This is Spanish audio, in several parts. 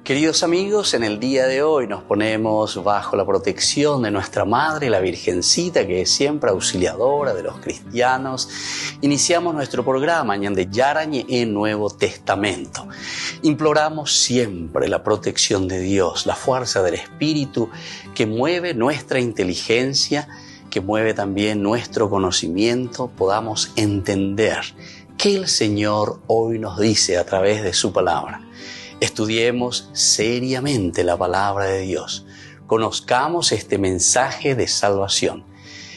Queridos amigos, en el día de hoy nos ponemos bajo la protección de nuestra Madre, la Virgencita, que es siempre auxiliadora de los cristianos. Iniciamos nuestro programa Ñande Yarañe en Nuevo Testamento. Imploramos siempre la protección de Dios, la fuerza del Espíritu que mueve nuestra inteligencia, que mueve también nuestro conocimiento, podamos entender qué el Señor hoy nos dice a través de su palabra. Estudiemos seriamente la palabra de Dios. Conozcamos este mensaje de salvación.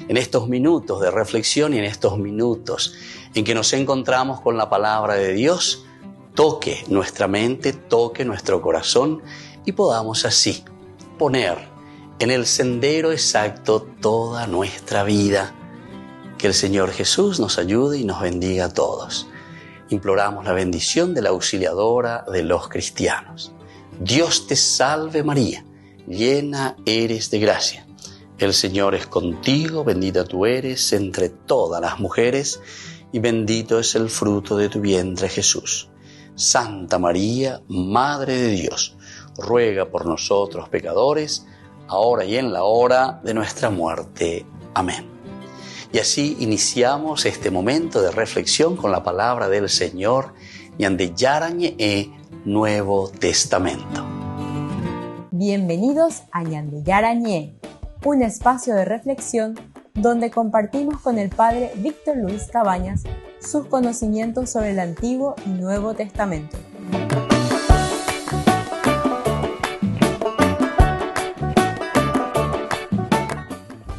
En estos minutos de reflexión y en estos minutos en que nos encontramos con la palabra de Dios, toque nuestra mente, toque nuestro corazón y podamos así poner en el sendero exacto toda nuestra vida. Que el Señor Jesús nos ayude y nos bendiga a todos. Imploramos la bendición de la auxiliadora de los cristianos. Dios te salve María, llena eres de gracia. El Señor es contigo, bendita tú eres entre todas las mujeres y bendito es el fruto de tu vientre Jesús. Santa María, Madre de Dios, ruega por nosotros pecadores, ahora y en la hora de nuestra muerte. Amén. Y así iniciamos este momento de reflexión con la palabra del Señor, Ñande Yarañe Nuevo Testamento. Bienvenidos a Ñande Yarañe, un espacio de reflexión donde compartimos con el Padre Víctor Luis Cabañas sus conocimientos sobre el Antiguo y Nuevo Testamento.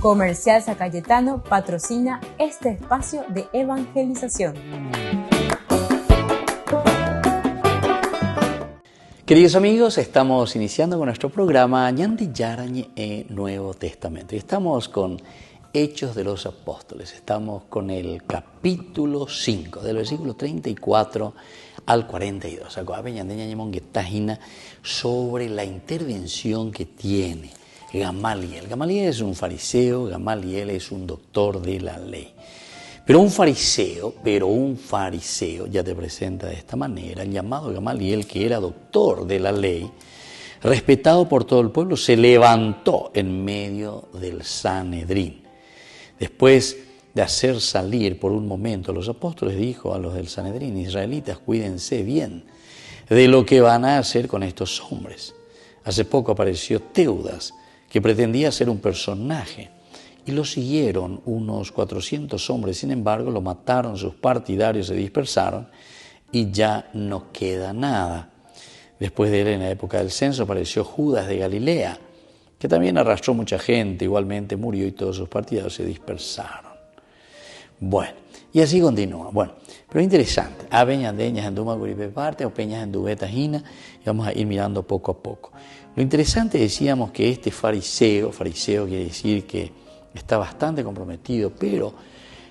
Comercial San Cayetano patrocina este espacio de evangelización. Queridos amigos, estamos iniciando con nuestro programa Ñande Yarañe Nuevo Testamento. Y estamos con Hechos de los Apóstoles. Estamos con el capítulo 5, del versículo 34 al 42. Sobre la intervención que tiene Gamaliel. Gamaliel es un fariseo, Gamaliel es un doctor de la ley. Pero un fariseo, ya te presenta de esta manera, el llamado Gamaliel, que era doctor de la ley, respetado por todo el pueblo, se levantó en medio del Sanedrín. Después de hacer salir por un momento a los apóstoles, dijo a los del Sanedrín: israelitas, cuídense bien de lo que van a hacer con estos hombres. Hace poco apareció Teudas, que pretendía ser un personaje, y lo siguieron unos 400 hombres. Sin embargo, lo mataron, sus partidarios se dispersaron y ya no queda nada. Después de él, en la época del censo, apareció Judas de Galilea, que también arrastró mucha gente, igualmente murió y todos sus partidarios se dispersaron. Bueno, y así continúa. Bueno, pero interesante. A Peñandeñas en Duma Guripe parte, o Peñas en Dubetajina, y vamos a ir mirando poco a poco. Lo interesante, decíamos, que este fariseo quiere decir que está bastante comprometido, pero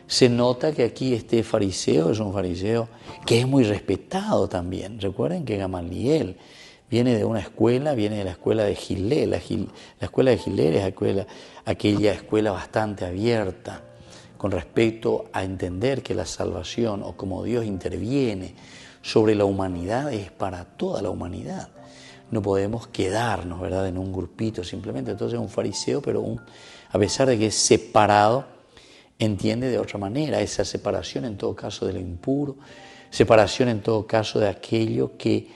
se nota que aquí este fariseo es un fariseo que es muy respetado también. Recuerden que Gamaliel viene de una escuela, viene de la escuela de Gilel. La escuela de Gilel es aquella escuela bastante abierta con respecto a entender que la salvación, o como Dios interviene sobre la humanidad, es para toda la humanidad. No podemos quedarnos, ¿verdad?, en un grupito simplemente. Entonces un fariseo, pero a pesar de que es separado, entiende de otra manera esa separación en todo caso de lo impuro, separación en todo caso de aquello que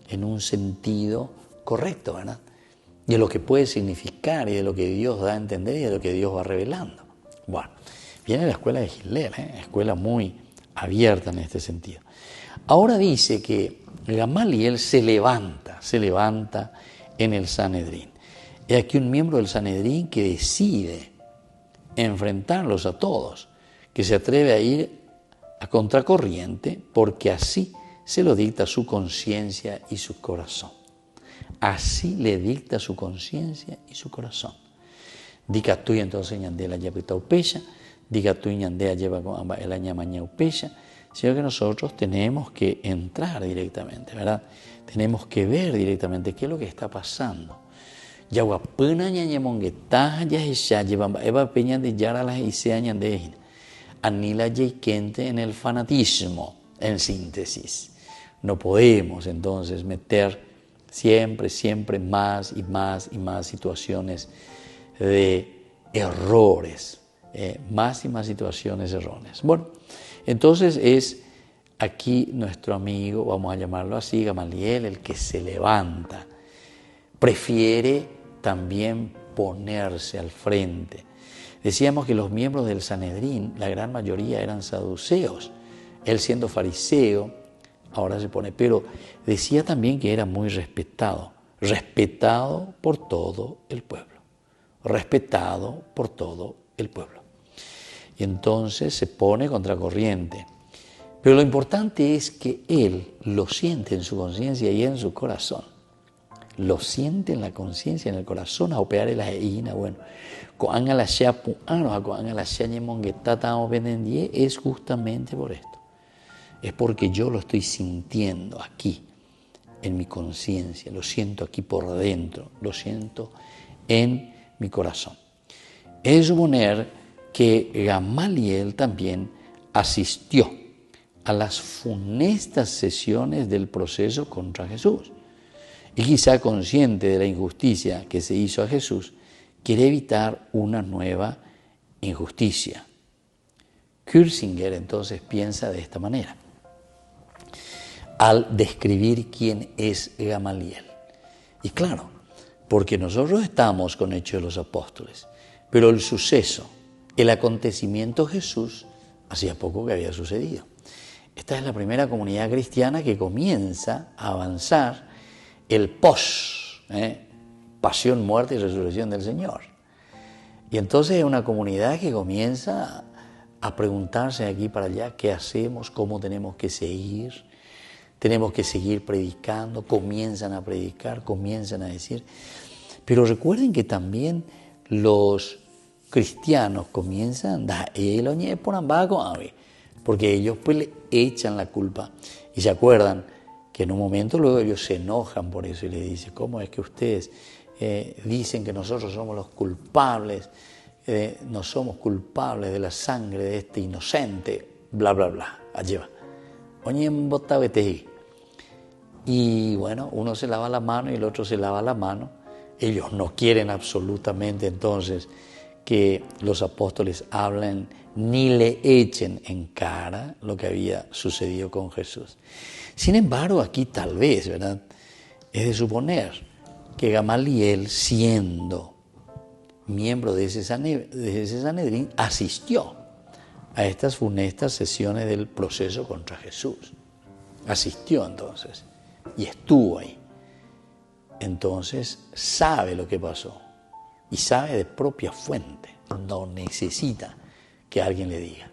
en un sentido correcto, ¿verdad?, de lo que puede significar y de lo que Dios da a entender y de lo que Dios va revelando. Bueno, viene la escuela de Gilel, escuela muy abierta en este sentido. Ahora dice que Gamaliel se levanta en el Sanedrín. Es aquí un miembro del Sanedrín que decide enfrentarlos a todos, que se atreve a ir a contracorriente porque así se lo dicta su conciencia y su corazón. Así le dicta su conciencia y su corazón. Dica tú entonces ñande la lleva upeya, diga tú ñande lleva el año mañana upeya, sino que nosotros tenemos que entrar directamente, ¿verdad? Tenemos que ver directamente qué es lo que está pasando. Yaguapuna ñañemonguetaja ya lleva eva peña de yara las isea de anila yeikente en el fanatismo, en síntesis. No podemos entonces meter siempre más y más y más situaciones de errores, más y más situaciones erróneas. Bueno, entonces es aquí nuestro amigo, vamos a llamarlo así, Gamaliel, el que se levanta, prefiere también ponerse al frente. Decíamos que los miembros del Sanedrín, la gran mayoría eran saduceos, él siendo fariseo, ahora se pone, pero decía también que era muy respetado por todo el pueblo, respetado por todo el pueblo. Y entonces se pone contracorriente. Pero lo importante es que él lo siente en su conciencia y en su corazón. Lo siente en la conciencia, en el corazón, a operar en la ina, bueno. Es justamente por esto. Es porque yo lo estoy sintiendo aquí, en mi conciencia, lo siento aquí por dentro, lo siento en mi corazón. Es de suponer que Gamaliel también asistió a las funestas sesiones del proceso contra Jesús. Y quizá consciente de la injusticia que se hizo a Jesús, quiere evitar una nueva injusticia. Kürzinger entonces piensa de esta manera al describir quién es Gamaliel. Y claro, porque nosotros estamos con Hechos de los Apóstoles, pero el suceso, el acontecimiento Jesús, hacía poco que había sucedido. Esta es la primera comunidad cristiana que comienza a avanzar el pasión, muerte y resurrección del Señor. Y entonces es una comunidad que comienza a preguntarse de aquí para allá qué hacemos, cómo tenemos que seguir predicando, comienzan a predicar, comienzan a decir. Pero recuerden que también los cristianos comienzan, porque ellos pues le echan la culpa. Y se acuerdan que en un momento luego ellos se enojan por eso y le dicen, ¿cómo es que ustedes dicen que nosotros somos los culpables, no somos culpables de la sangre de este inocente? Bla, bla, bla. Allí va. Y bueno, uno se lava la mano y el otro se lava la mano. Ellos no quieren absolutamente entonces que los apóstoles hablen ni le echen en cara lo que había sucedido con Jesús. Sin embargo, aquí tal vez, ¿verdad?, es de suponer que Gamaliel, siendo miembro de ese Sanedrín, asistió a estas funestas sesiones del proceso contra Jesús. Asistió entonces y estuvo ahí. Entonces sabe lo que pasó y sabe de propia fuente. No necesita que alguien le diga.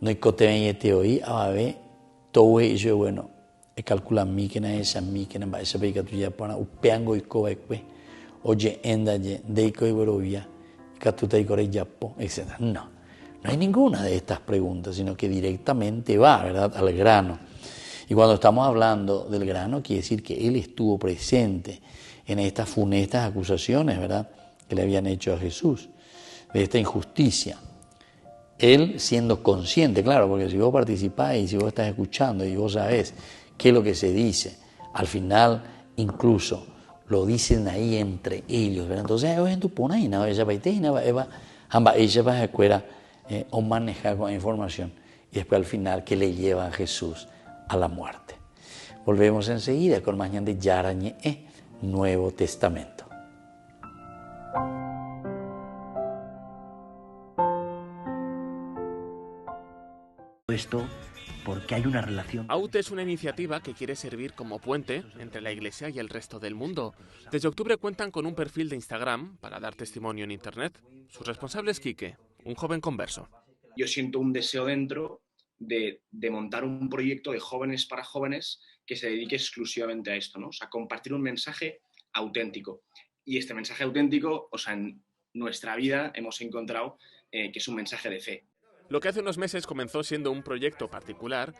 No hay cote hoy a ver todo ello bueno. Calcula mi que na esa mi que na va esa pega tuya para upeango y coeque. Oye endaye deiko y borovia catuta y coreyapo, etc. No hay ninguna de estas preguntas, sino que directamente va, ¿verdad?, al grano. Y cuando estamos hablando del grano, quiere decir que él estuvo presente en estas funestas acusaciones, ¿verdad?, que le habían hecho a Jesús, de esta injusticia. Él siendo consciente, claro, porque si vos participás y si vos estás escuchando y vos sabés qué es lo que se dice, al final incluso lo dicen ahí entre ellos, ¿verdad? Entonces, en tu pona y nada, ella va a escuela o manejar con información y después al final que le lleva a Jesús a la muerte. Volvemos enseguida con mañana de Yarañe, Nuevo Testamento. Esto porque hay una relación. AUT es una iniciativa que quiere servir como puente entre la Iglesia y el resto del mundo. Desde octubre cuentan con un perfil de Instagram para dar testimonio en Internet. Su responsable es Quique, un joven converso. Yo siento un deseo dentro de montar un proyecto de jóvenes para jóvenes que se dedique exclusivamente a esto, ¿no? O sea, compartir un mensaje auténtico. Y este mensaje auténtico, o sea, en nuestra vida hemos encontrado que es un mensaje de fe. Lo que hace unos meses comenzó siendo un proyecto particular,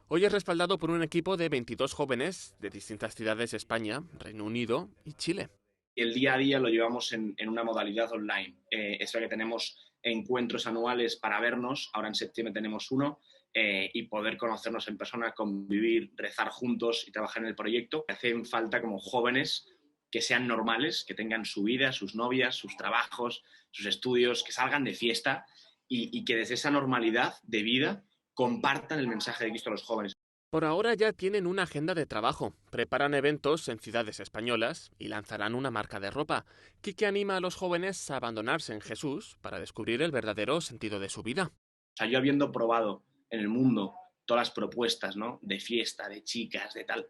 hoy es respaldado por un equipo de 22 jóvenes de distintas ciudades de España, Reino Unido y Chile. El día a día lo llevamos en una modalidad online. Es verdad que tenemos encuentros anuales para vernos, ahora en septiembre tenemos uno, y poder conocernos en persona, convivir, rezar juntos y trabajar en el proyecto. Hacen falta como jóvenes que sean normales, que tengan su vida, sus novias, sus trabajos, sus estudios, que salgan de fiesta y que desde esa normalidad de vida compartan el mensaje de Cristo a los jóvenes. Por ahora ya tienen una agenda de trabajo, preparan eventos en ciudades españolas y lanzarán una marca de ropa. Quique anima a los jóvenes a abandonarse en Jesús para descubrir el verdadero sentido de su vida. O sea, yo habiendo probado en el mundo todas las propuestas, ¿no?, de fiesta, de chicas, de tal,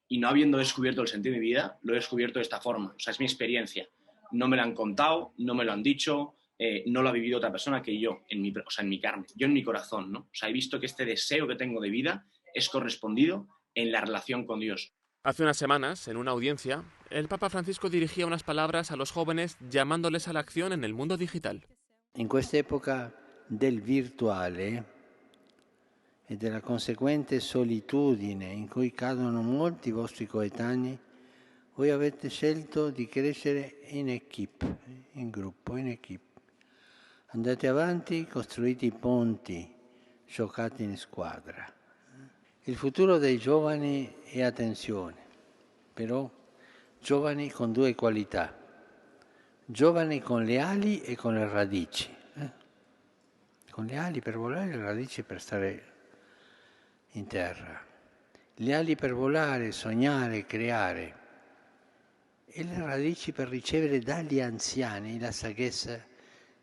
y no habiendo descubierto el sentido de mi vida, lo he descubierto de esta forma. O sea, es mi experiencia. No me lo han contado, no me lo han dicho, no lo ha vivido otra persona que yo, en mi carne, yo en mi corazón, ¿no? O sea, he visto que este deseo que tengo de vida es correspondido en la relación con Dios. Hace unas semanas, en una audiencia, el Papa Francisco dirigía unas palabras a los jóvenes llamándoles a la acción en el mundo digital. In questa epoca del virtuale e della conseguente solitudine in cui cadono molti vostri coetanei, voi avete scelto di crescere in equipe, in gruppo, in equipe. Andate avanti, costruite i ponti, giocate in squadra. Il futuro dei giovani è attenzione, però giovani con due qualità, giovani con le ali e con le radici. Con le ali per volare e le radici per stare in terra. Le ali per volare, sognare, creare e le radici per ricevere dagli anziani la saggezza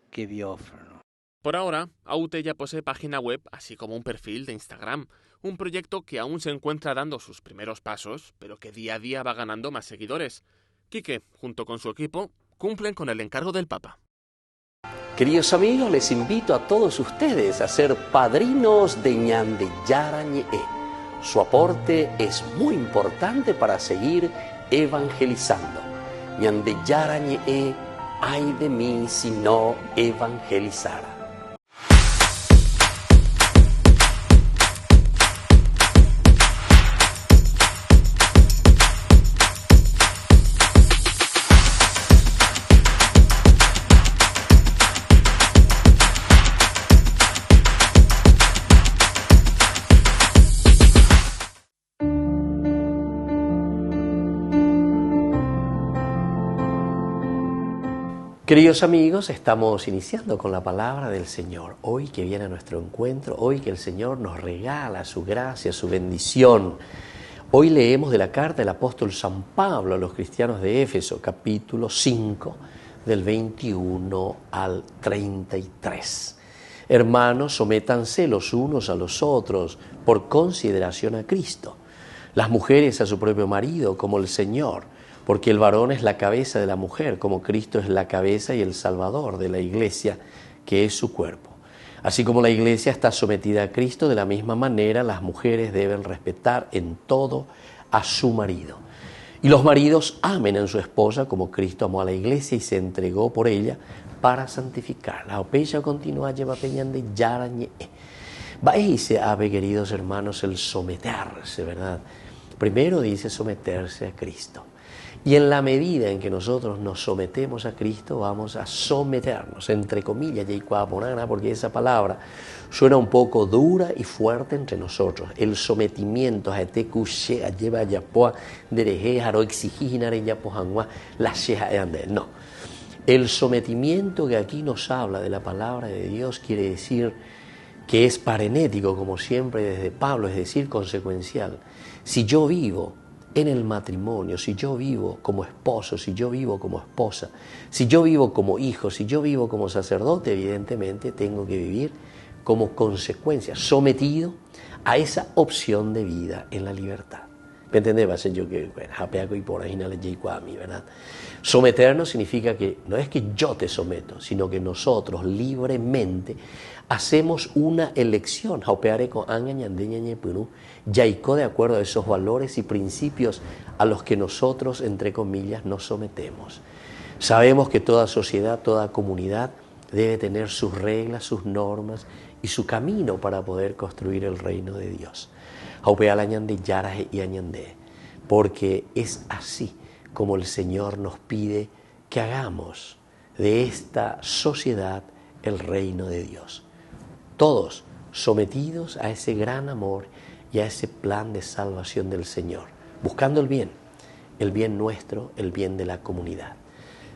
que vi offrono. Por ahora, Aute ya posee página web, así como un perfil de Instagram, un proyecto que aún se encuentra dando sus primeros pasos, pero que día a día va ganando más seguidores. Quique, junto con su equipo, cumplen con el encargo del Papa. Queridos amigos, les invito a todos ustedes a ser padrinos de Ñande Yarañe. Su aporte es muy importante para seguir evangelizando. Ñande Yarañe, ay de mí si no evangelizara. Queridos amigos, estamos iniciando con la palabra del Señor. Hoy que viene a nuestro encuentro, hoy que el Señor nos regala su gracia, su bendición. Hoy leemos de la carta del apóstol San Pablo a los cristianos de Éfeso, capítulo 5, del 21 al 33. Hermanos, sométanse los unos a los otros por consideración a Cristo. Las mujeres a su propio marido como el Señor, porque el varón es la cabeza de la mujer, como Cristo es la cabeza y el Salvador de la Iglesia, que es su cuerpo. Así como la Iglesia está sometida a Cristo, de la misma manera las mujeres deben respetar en todo a su marido. Y los maridos amen a su esposa como Cristo amó a la Iglesia y se entregó por ella para santificarla. Opeya continúa lleva peñande yarañe. Váyase a ver, queridos hermanos, el someterse, ¿verdad? Primero dice someterse a Cristo. Y en la medida en que nosotros nos sometemos a Cristo, vamos a someternos, entre comillas, porque esa palabra suena un poco dura y fuerte entre nosotros. El sometimiento, no. El sometimiento que aquí nos habla de la palabra de Dios quiere decir que es parenético, como siempre desde Pablo, es decir, consecuencial. Si yo vivo en el matrimonio, si yo vivo como esposo, si yo vivo como esposa, si yo vivo como hijo, si yo vivo como sacerdote, evidentemente tengo que vivir como consecuencia, sometido a esa opción de vida en la libertad. ¿Me entendés? Va a ser yo que, ¿verdad? Someternos significa que no es que yo te someto, sino que nosotros libremente hacemos una elección, de acuerdo a esos valores y principios a los que nosotros, entre comillas, nos sometemos. Sabemos que toda sociedad, toda comunidad debe tener sus reglas, sus normas y su camino para poder construir el reino de Dios. Porque es así como el Señor nos pide que hagamos de esta sociedad el reino de Dios. Todos sometidos a ese gran amor y a ese plan de salvación del Señor, buscando el bien nuestro, el bien de la comunidad.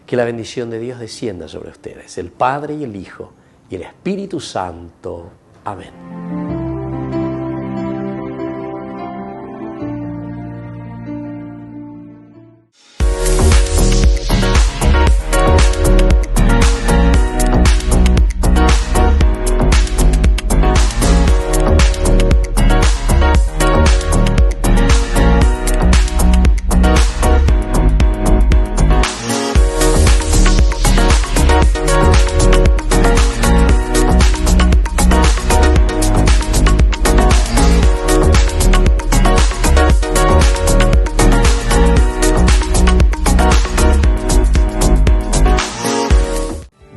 Que la bendición de Dios descienda sobre ustedes, el Padre y el Hijo y el Espíritu Santo. Amén.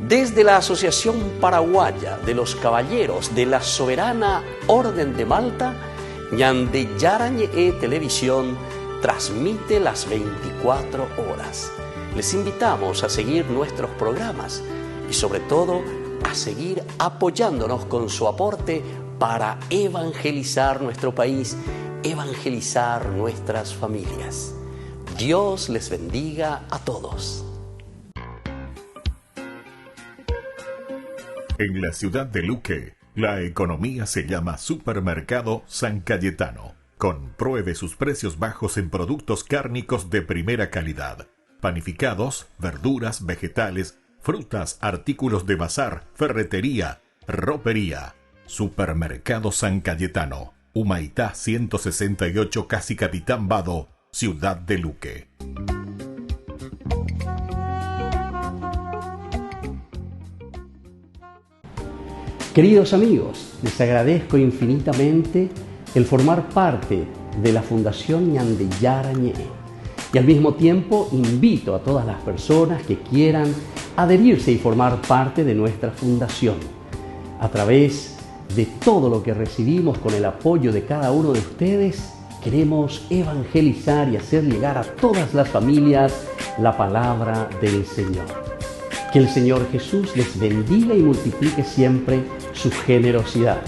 Desde la Asociación Paraguaya de los Caballeros de la Soberana Orden de Malta, Ñandeyarañe Televisión transmite las 24 horas. Les invitamos a seguir nuestros programas y sobre todo a seguir apoyándonos con su aporte para evangelizar nuestro país, evangelizar nuestras familias. Dios les bendiga a todos. En la ciudad de Luque, la economía se llama Supermercado San Cayetano. Compruebe sus precios bajos en productos cárnicos de primera calidad. Panificados, verduras, vegetales, frutas, artículos de bazar, ferretería, ropería. Supermercado San Cayetano, Humaitá 168, Casi Capitán Vado, ciudad de Luque. Queridos amigos, les agradezco infinitamente el formar parte de la Fundación Ñandeyarañe y al mismo tiempo invito a todas las personas que quieran adherirse y formar parte de nuestra fundación. A través de todo lo que recibimos con el apoyo de cada uno de ustedes, queremos evangelizar y hacer llegar a todas las familias la palabra del Señor. Que el Señor Jesús les bendiga y multiplique siempre su generosidad.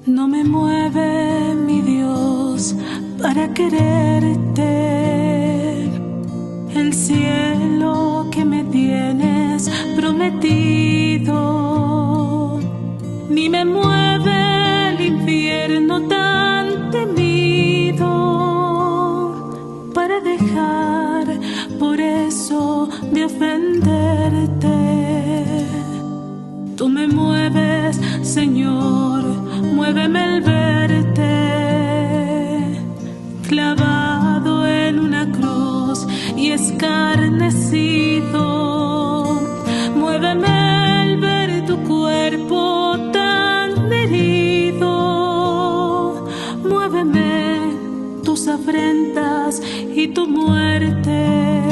No me mueve mi Dios para quererte, el cielo que me tienes prometido, ni me mueve el infierno tan temido para dejar por eso de ofenderte. Tú me mueves, Señor, muéveme el verte clavado en una cruz y escarnecido. Muéveme el ver tu cuerpo tan herido. Muéveme tus afrentas y tu muerte.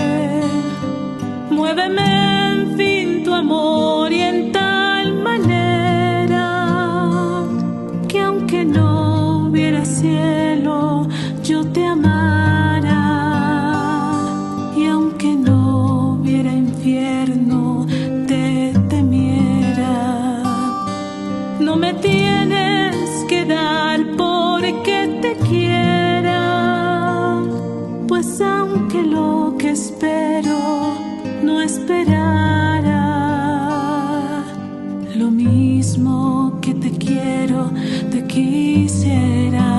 Muéveme en fin tu amor y en tal manera que aunque no hubiera cielo yo te amara, y aunque no hubiera infierno te temiera. No me tienes que dar porque te quiera, pues aunque lo que espero no esperara, lo mismo que te quiero, te quisiera.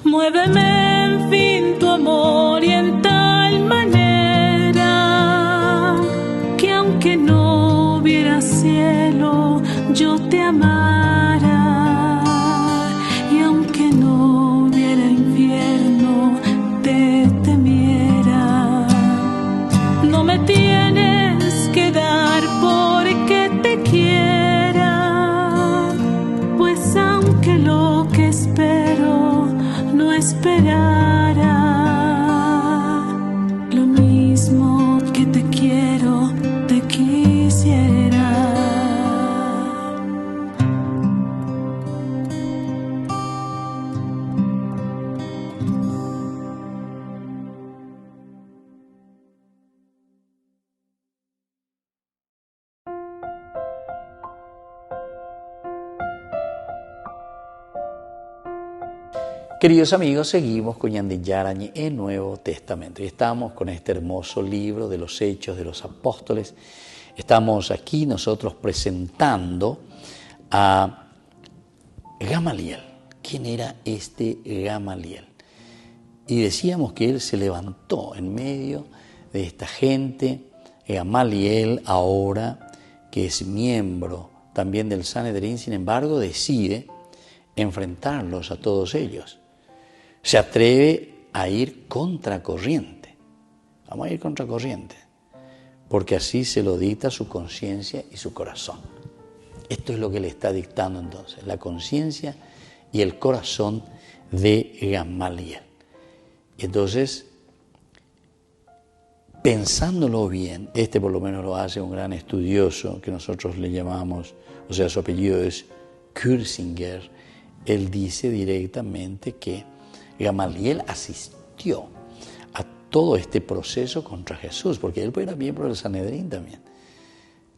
Muéveme en fin tu amor y en tal manera que aunque no hubiera cielo yo te amara, y aunque no hubiera infierno te temiera. No me tienes que dar porque te quiera, hará lo mismo que te quiero, te quisiera. Queridos amigos, seguimos con Ñandillarañe en Nuevo Testamento y estamos con este hermoso libro de los Hechos de los Apóstoles. Estamos aquí nosotros presentando a Gamaliel. ¿Quién era este Gamaliel? Y decíamos que él se levantó en medio de esta gente. Gamaliel, ahora que es miembro también del Sanedrín, sin embargo, decide enfrentarlos a todos ellos. Se atreve a ir contracorriente. Vamos a ir contracorriente, porque así se lo dicta su conciencia y su corazón. Esto es lo que le está dictando entonces, la conciencia y el corazón de Gamaliel. Entonces, pensándolo bien, este por lo menos lo hace un gran estudioso que nosotros le llamamos, o sea, su apellido es Kürzinger. Él dice directamente que Gamaliel asistió a todo este proceso contra Jesús, porque él era miembro del Sanedrín también,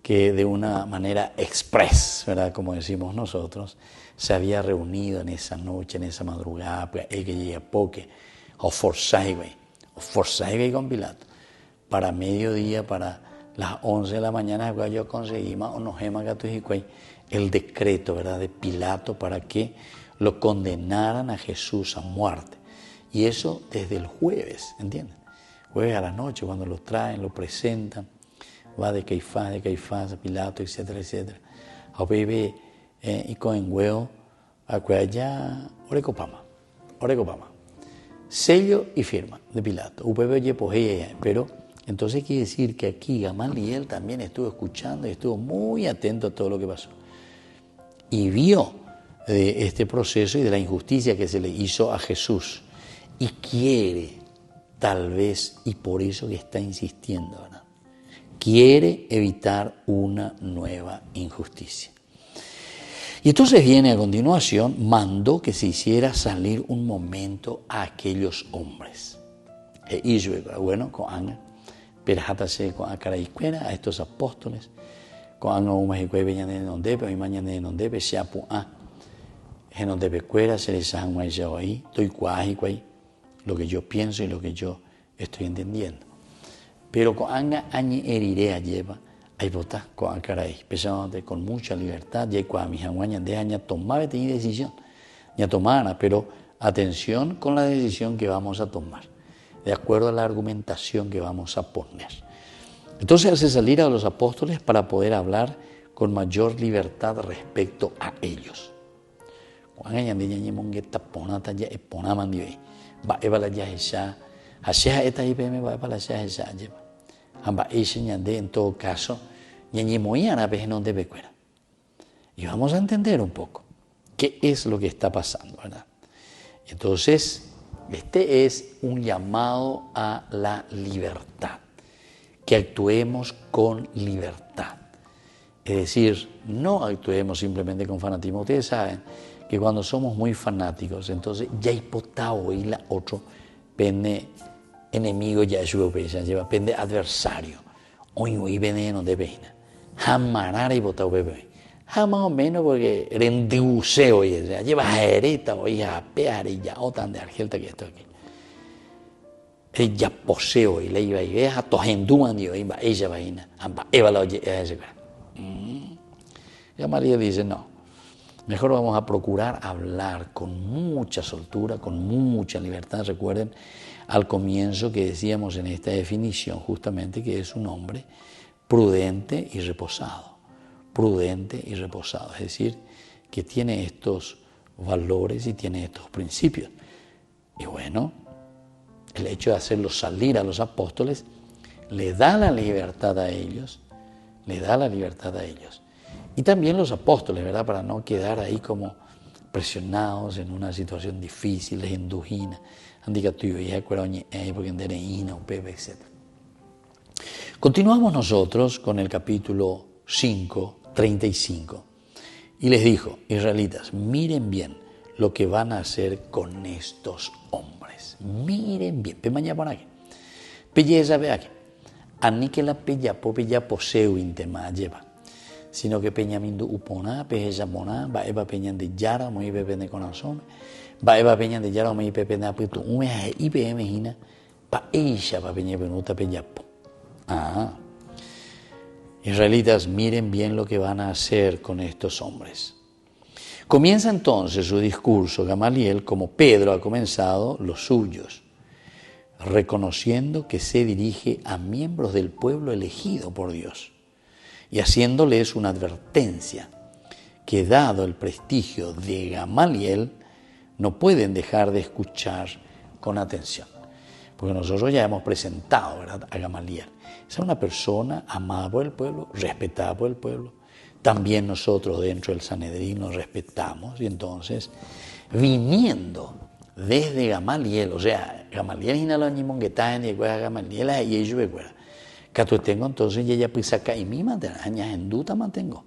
que de una manera express, ¿verdad? Como decimos nosotros, se había reunido en esa noche, en esa madrugada, el que llega poque, o forzaigüey con Pilato, para mediodía, para las 11 de la mañana, yo conseguimos el decreto, ¿verdad?, de Pilato para que lo condenaran a Jesús a muerte. Y eso desde el jueves, ¿entienden? Jueves a la noche, cuando lo traen, lo presentan, va de Caifás a Pilato, etcétera, etcétera. A bebé y con huevo, a allá, Orecopama. Sello y firma de Pilato. Pero entonces quiere decir que aquí Gamaliel también estuvo escuchando y estuvo muy atento a todo lo que pasó. Y vio de este proceso y de la injusticia que se le hizo a Jesús. Y quiere, tal vez, y por eso que está insistiendo, ¿verdad?, quiere evitar una nueva injusticia. Y entonces viene a continuación, mandó que se hiciera salir un momento a aquellos hombres. Bueno, con Anga, perjátase con Acaraicuera, a estos apóstoles, con Anga Umajicue Beñane Nondepe, y Mañane Nondepe, Shapu A, Genondepe Cuera, se les han guayado ahí, estoy cuajicuay, lo que yo pienso y lo que yo estoy entendiendo. Pero con Anga Añi Erirea lleva, ahí votá con Acaray, pensándote con mucha libertad, y con mi janguaña de aña tomar tener decisión, ya tomara, pero atención con la decisión que vamos a tomar, de acuerdo a la argumentación que vamos a poner. Entonces hace salir a los apóstoles para poder hablar con mayor libertad respecto a ellos. Cuando ya ni mongueta ponata ya ponaman dive, va evala ya esa, hacia esta IPM va para allá esa lleva. Amba ese ñande en todo caso, ñañi moyana pues no debe cuera. Y vamos a entender un poco qué es lo que está pasando, ¿verdad? Entonces, este es un llamado a la libertad, que actuemos con libertad. Es decir, no actuemos simplemente con fanatismo. Ustedes saben que cuando somos muy fanáticos, entonces ya hipotado y la otro pende enemigo ya es lleva pende adversario. Hoy veneno de pena. Jamarara y botado bebé. Jamás o menos porque rendibuceo y lleva jereta o ya peare ya o tan de argelta que esto aquí. Ya poseo y le iba y ve a tojenduman y iba ella vaina. Amba eva la oye ese. Ya María dice no. Mejor vamos a procurar hablar con mucha soltura, con mucha libertad. Recuerden al comienzo que decíamos en esta definición justamente que es un hombre prudente y reposado. Prudente y reposado. Es decir, que tiene estos valores y tiene estos principios. Y bueno, el hecho de hacerlos salir a los apóstoles le da la libertad a ellos. Le da la libertad a ellos. Y también los apóstoles, ¿verdad? Para no quedar ahí como presionados en una situación difícil, les indujina. Andicatuyo y Ecuaroñe, porque Ina, Pepe, etc. Continuamos nosotros con el capítulo 5, 35. Y les dijo, israelitas, miren bien lo que van a hacer con estos hombres. Miren bien. Pemaña por aquí. Pelleza ve aquí. Ani que la pella poseu intema lleva. Sino que peña mindu upona, peja mona, va eva peña de yara, muy pepe de corazón, va eva peña de yara, muy pepe de apitu, IPM hina, pa ella va peña venuta pellapo. Israelitas, miren bien lo que van a hacer con estos hombres. Comienza entonces su discurso Gamaliel como Pedro ha comenzado los suyos, reconociendo que se dirige a miembros del pueblo elegido por Dios y haciéndoles una advertencia que, dado el prestigio de Gamaliel, no pueden dejar de escuchar con atención. Porque nosotros ya hemos presentado, ¿verdad?, a Gamaliel. Es una persona amada por el pueblo, respetada por el pueblo. También nosotros dentro del Sanedrín nos respetamos. Y entonces, viniendo desde Gamaliel, o sea, Gamaliel y la ñimongueta y Gamaliel y ellos que tengo entonces ella pues acá y mi materaña en duda mantengo.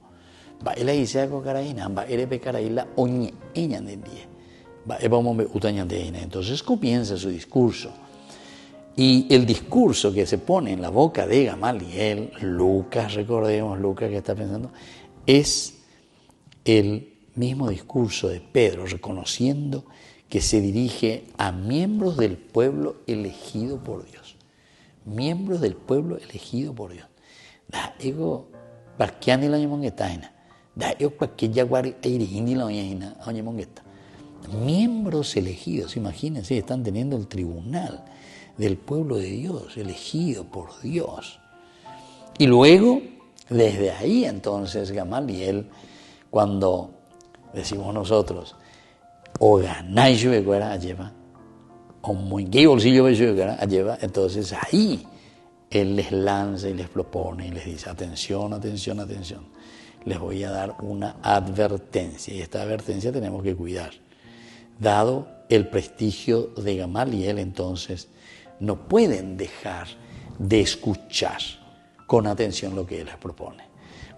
Va él dice algo caraína, va él pe caraíla oñe ella de día. Va vamos me utaña de ella. Entonces comienza su discurso. Y el discurso que se pone en la boca de Gamaliel, Lucas, recordemos, Lucas que está pensando, es el mismo discurso de Pedro, reconociendo que se dirige a miembros del pueblo elegido por Dios. Miembros del pueblo elegido por Dios. Da ego, parqueando la ñemongueta, da ego parque yaguari eirindi la ñemongueta. Miembros elegidos, imagínense, están teniendo el tribunal del pueblo de Dios, elegido por Dios. Y luego, desde ahí entonces, Gamaliel, cuando decimos nosotros, o ganáis yo lleva, o muy gay bolsillo lleva, entonces ahí él les lanza y les propone y les dice, atención, atención, atención, les voy a dar una advertencia, y esta advertencia tenemos que cuidar. Dado el prestigio de Gamaliel, entonces, no pueden dejar de escuchar con atención lo que él les propone.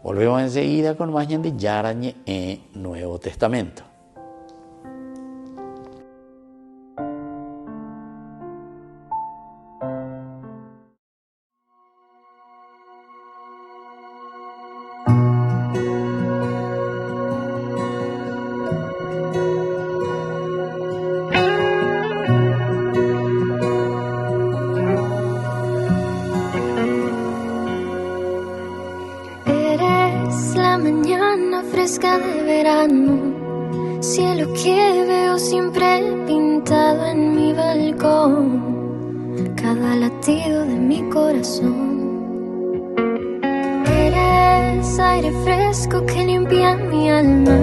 Volvemos enseguida con más de Yarañe en Nuevo Testamento. De verano, cielo que veo siempre pintado en mi balcón, cada latido de mi corazón. Eres aire fresco que limpia mi alma,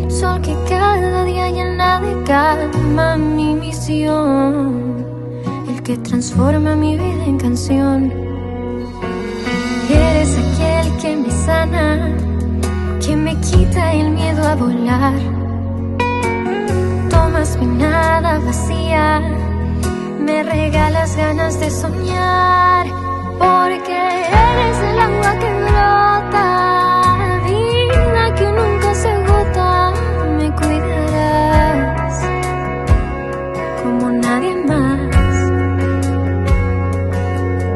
sol que cada día llena de calma mi misión, el que transforma mi vida en canción. Eres aquel que me sana, que me quita el miedo a volar. Tomas mi nada vacía, me regalas ganas de soñar, porque eres el agua que brota, vida que nunca se agota. Me cuidarás como nadie más,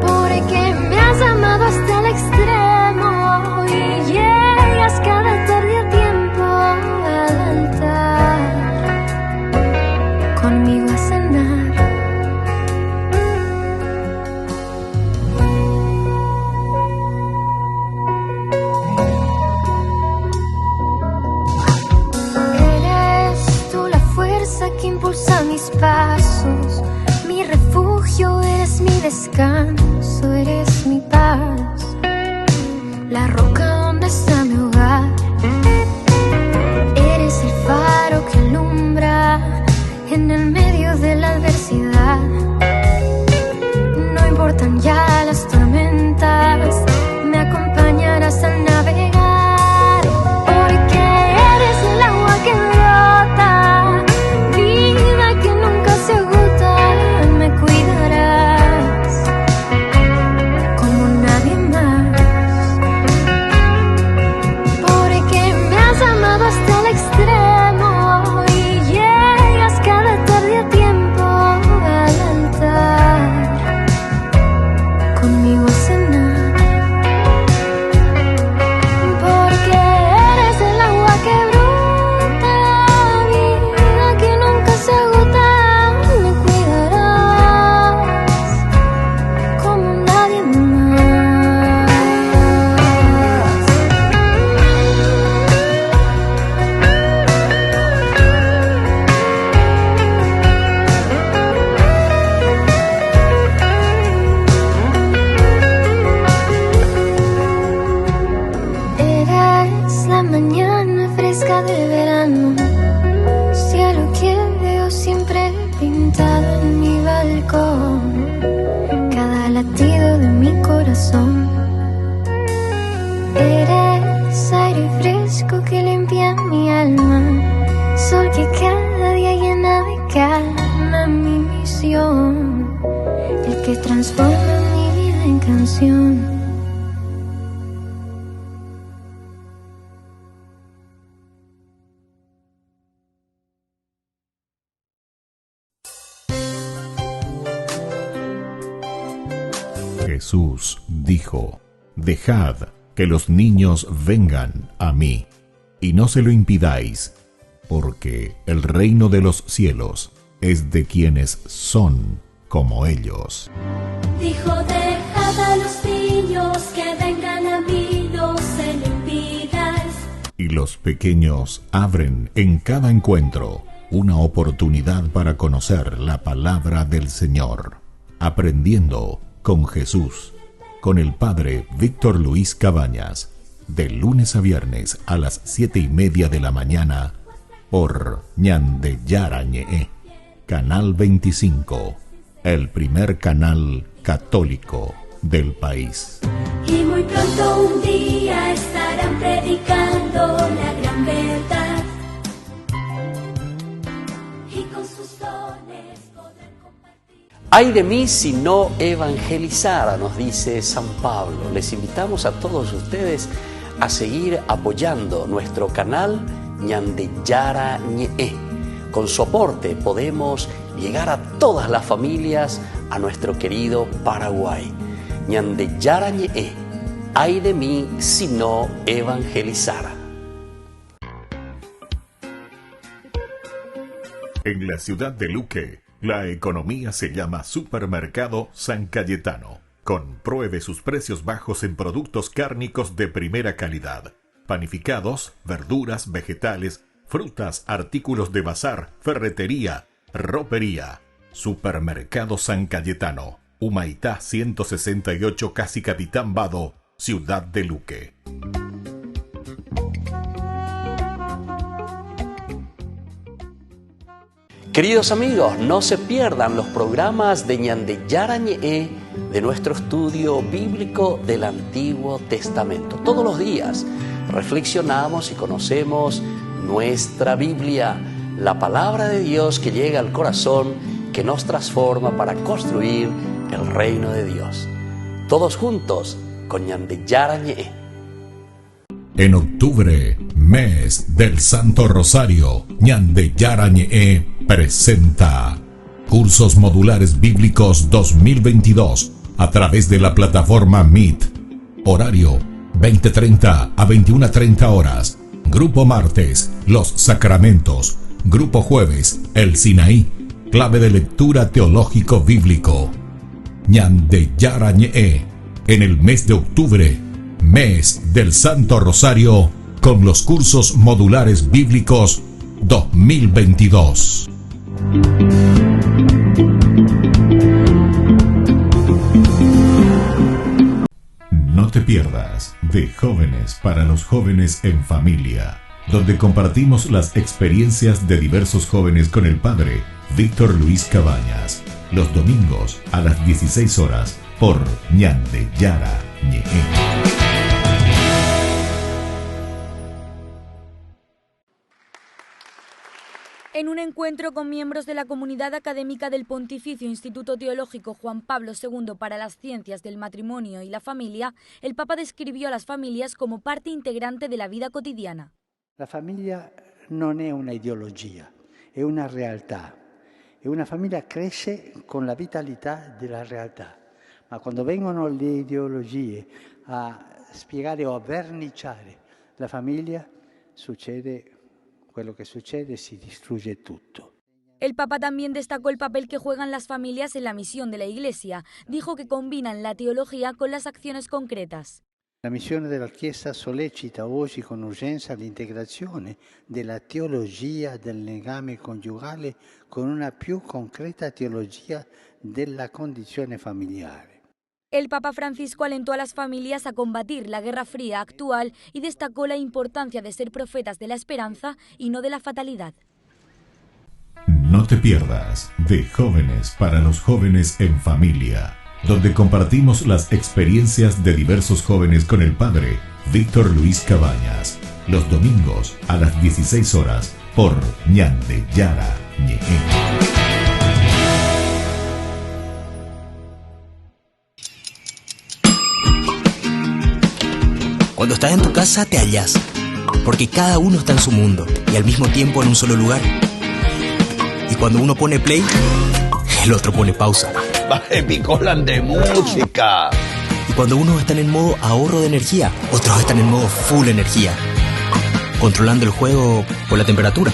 porque me has amado hasta el extremo y llegas cada tarde a tiempo al altar, conmigo a cenar. Eres tú la fuerza que impulsa mis pasos, mi refugio, eres mi descanso, eres mi paz, la roca donde está mi hogar. Eres el faro que alumbra en el medio de la adversidad. No importan ya las tormentas, me acompañarás al navegar, porque eres el agua que brota, vida que nunca se agota. avión, el que transforma mi vida en canción. Jesús dijo: Dejad que los niños vengan a mí, y no se lo impidáis, porque el reino de los cielos es de quienes son como ellos. Dijo: dejad a los niños que vengan a mí, no se lo impidáis. Y los pequeños abren en cada encuentro una oportunidad para conocer la palabra del Señor, aprendiendo con Jesús, con el Padre Víctor Luis Cabañas, de lunes a viernes a las 7:30 de la mañana, por Ñandeyara Ñe'e, Canal 25, el primer canal católico del país. Y muy pronto un día estarán predicando la gran verdad, y con sus dones podrán compartir. Ay de mí si no evangelizara, nos dice San Pablo. Les invitamos a todos ustedes a seguir apoyando nuestro canal Ñandeyara Ñe'e. Con su aporte podemos llegar a todas las familias a nuestro querido Paraguay. Ñandeyara Ñe'e. Ay de mí si no evangelizara. En la ciudad de Luque, la economía se llama Supermercado San Cayetano. Compruebe sus precios bajos en productos cárnicos de primera calidad. Panificados, verduras, vegetales, frutas, artículos de bazar, ferretería, ropería. Supermercado San Cayetano, Humaitá 168, Casi Capitán Vado, ciudad de Luque. Queridos amigos, no se pierdan los programas de Ñandeyara Ñe'e de nuestro estudio bíblico del Antiguo Testamento. Todos los días reflexionamos y conocemos nuestra Biblia, la palabra de Dios que llega al corazón, que nos transforma para construir el reino de Dios. Todos juntos con Ñandeyara Ñe'e. En octubre, mes del Santo Rosario, Ñandeyara Ñe'e presenta Cursos Modulares Bíblicos 2022 a través de la plataforma Meet. Horario 20:30 a 21:30 horas. Grupo martes, Los Sacramentos. Grupo jueves, El Sinaí, clave de lectura teológico bíblico. Ñandeyara Ñe'e, en el mes de octubre, mes del Santo Rosario, con los cursos modulares bíblicos 2022. No te pierdas de Jóvenes para los Jóvenes en Familia, donde compartimos las experiencias de diversos jóvenes con el Padre Víctor Luis Cabañas, los domingos a las 16 horas por Ñandeyara Ñe'e. En un encuentro con miembros de la comunidad académica del Pontificio Instituto Teológico Juan Pablo II para las Ciencias del Matrimonio y la Familia, el Papa describió a las familias como parte integrante de la vida cotidiana. La famiglia non è una ideologia, è una realtà. E una famiglia cresce con la vitalità della realtà. Ma quando vengono le ideologie a spiegare o a verniciare la famiglia, succede quello che succede, si distrugge tutto. El Papa también destacó el papel que juegan las familias en la misión de la Iglesia. Dijo que combinan la teología con las acciones concretas. La missione della Chiesa sollecita oggi con urgenza l'integrazione della teologia del legame coniugale con una più concreta teologia della condizione familiare. El Papa Francisco alentó a las familias a combatir la Guerra Fría actual y destacó la importancia de ser profetas de la esperanza y no de la fatalidad. No te pierdas de Jóvenes para los Jóvenes en Familia, donde compartimos las experiencias de diversos jóvenes con el Padre Víctor Luis Cabañas, los domingos a las 16 horas por Ñandeyara Ñe'e. Cuando estás en tu casa te hallas, porque cada uno está en su mundo y al mismo tiempo en un solo lugar. Y cuando uno pone play, el otro pone pausa. Picolan de música. Y cuando unos están en modo ahorro de energía, otros están en modo full energía, controlando el juego por la temperatura.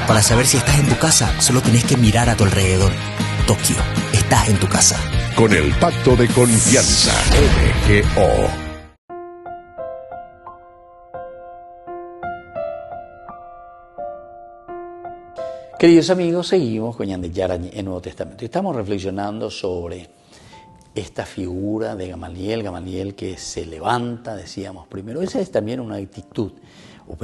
Para saber si estás en tu casa, solo tenés que mirar a tu alrededor. Tokio, estás en tu casa. Con el Pacto de Confianza, MGO. Queridos amigos, seguimos con Ñande Yarañé en Nuevo Testamento. Estamos reflexionando sobre esta figura de Gamaliel que se levanta, decíamos primero. Esa es también una actitud.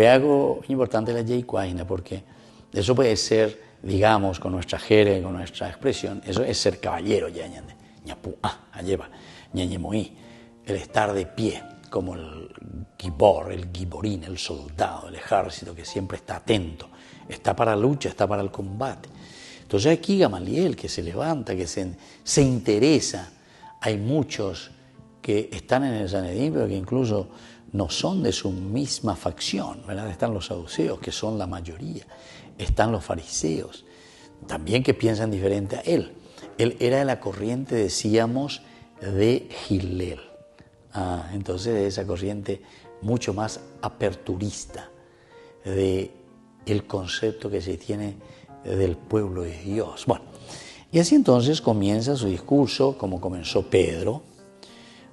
Algo importante la Jay Cuaina, porque eso puede ser, digamos, con nuestra jerga, con nuestra expresión, eso es ser caballero, ya Ñande. Ñapu, alleva, Ñañemoí, el estar de pie, como el gibor, el giborín, el soldado, el ejército que siempre está atento. Está para la lucha, está para el combate. Entonces aquí Gamaliel que se levanta, que se interesa. Hay muchos que están en el Sanedrín, pero que incluso no son de su misma facción, ¿verdad? Están los saduceos, que son la mayoría. Están los fariseos, también que piensan diferente a él. Él era de la corriente, decíamos, de Hillel. Entonces de esa corriente mucho más aperturista, de el concepto que se tiene del pueblo de Dios. Bueno, y así entonces comienza su discurso, como comenzó Pedro,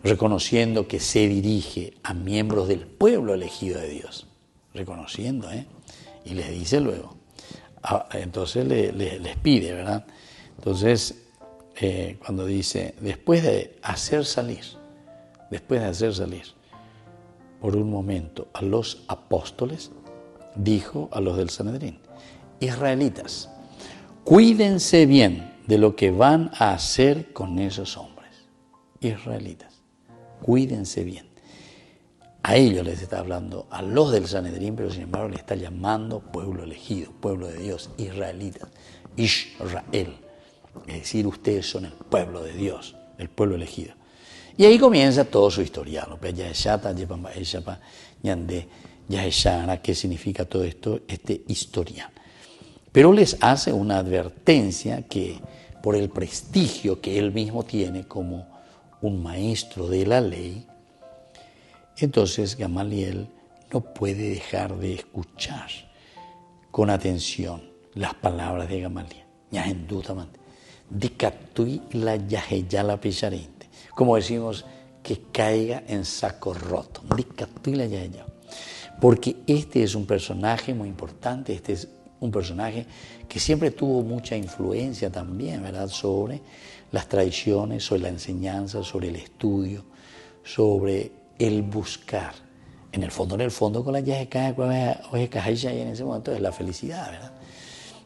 reconociendo que se dirige a miembros del pueblo elegido de Dios, reconociendo, y les dice luego, entonces les pide, ¿verdad? Entonces, cuando dice, después de hacer salir por un momento a los apóstoles, dijo a los del Sanedrín: israelitas, cuídense bien de lo que van a hacer con esos hombres. Israelitas, cuídense bien. A ellos les está hablando, a los del Sanedrín, pero sin embargo les está llamando pueblo elegido, pueblo de Dios, israelitas, Israel. Es decir, ustedes son el pueblo de Dios, el pueblo elegido. Y ahí comienza todo su historial. ¿Qué significa todo esto? Este historial. Pero les hace una advertencia que por el prestigio que él mismo tiene como un maestro de la ley, entonces Gamaliel no puede dejar de escuchar con atención las palabras de Gamaliel. Como decimos, que caiga en saco roto. Porque este es un personaje muy importante, este es un personaje que siempre tuvo mucha influencia también, ¿verdad?, sobre las tradiciones, sobre la enseñanza, sobre el estudio, sobre el buscar. En el fondo, con la yajeca, y en ese momento es la felicidad, ¿verdad?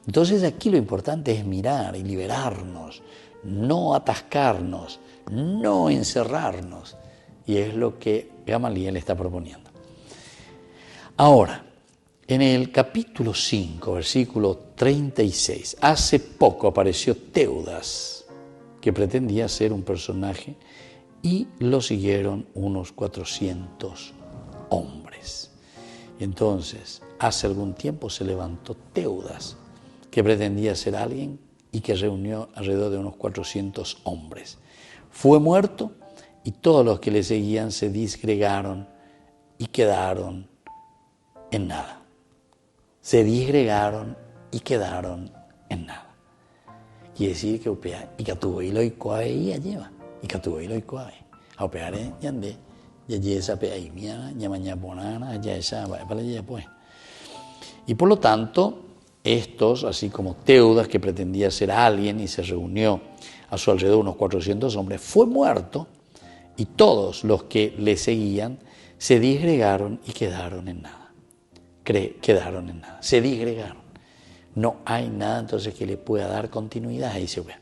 Entonces aquí lo importante es mirar y liberarnos, no atascarnos, no encerrarnos. Y es lo que Gamaliel está proponiendo. Ahora, en el capítulo 5, versículo 36, hace poco apareció Teudas, que pretendía ser un personaje, y lo siguieron unos 400 hombres. Entonces, hace algún tiempo se levantó Teudas, que pretendía ser alguien y que reunió alrededor de unos 400 hombres. Fue muerto y todos los que le seguían se disgregaron y quedaron en nada. Se disgregaron y quedaron en nada. Quiere decir que y que tuvo hilo y coabe y lleva y que tuvo hilo y coabe. A opear en yande ya esa pea y mía ya mañana bonana ya esa va para allá pues. Y por lo tanto estos, así como Teudas, que pretendía ser alguien y se reunió a su alrededor unos 400 hombres, fue muerto y todos los que le seguían se disgregaron y quedaron en nada. Quedaron en nada, se disgregaron. No hay nada entonces que le pueda dar continuidad. Ahí se ve.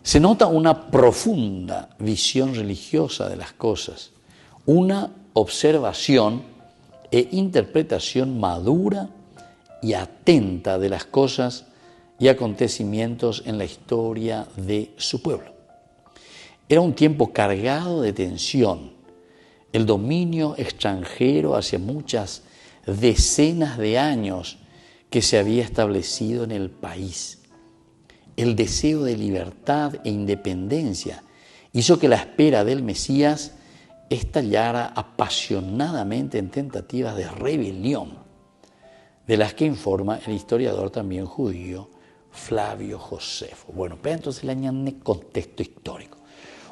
Se nota una profunda visión religiosa de las cosas, una observación e interpretación madura y atenta de las cosas y acontecimientos en la historia de su pueblo. Era un tiempo cargado de tensión. El dominio extranjero hace muchas decenas de años que se había establecido en el país. El deseo de libertad e independencia hizo que la espera del Mesías estallara apasionadamente en tentativas de rebelión, de las que informa el historiador también judío Flavio Josefo. Bueno, pero entonces le añade contexto histórico.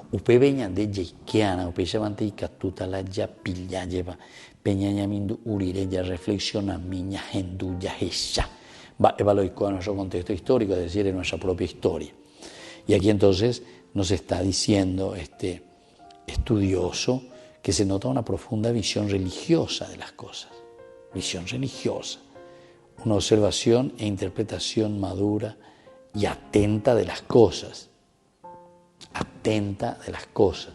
Upe veña de Yeikiana, upe llamante y catuta la ya pilla lleva, peña ñamindu urire ya reflexiona miña gendu ya hesha. Va evaluar nuestro contexto histórico, es decir, en nuestra propia historia. Y aquí entonces nos está diciendo este estudioso que se nota una profunda visión religiosa de las cosas. Visión religiosa. Una observación e interpretación madura y atenta de las cosas. Atenta de las cosas.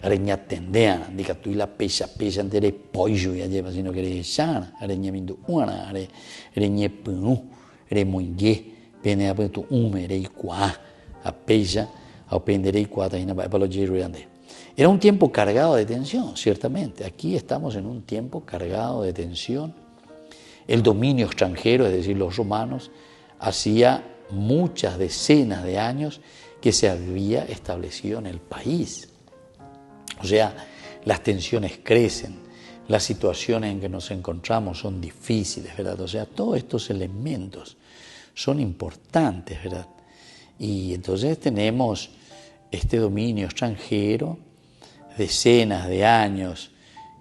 Areña tendeana, dica tú y la pecha entere pollo ya lleva, sino que eres sana, areña mindu una, areña punu, eres muy ye, pene a tu hume, eres cuá, a pecha, a pendere y cuá, taina para los yeros grande. Era un tiempo cargado de tensión, ciertamente. Aquí estamos en un tiempo cargado de tensión. El dominio extranjero, es decir, los romanos, hacía muchas decenas de años que se había establecido en el país. O sea, las tensiones crecen, las situaciones en que nos encontramos son difíciles, ¿verdad? O sea, todos estos elementos son importantes, ¿verdad? Y entonces tenemos este dominio extranjero, decenas de años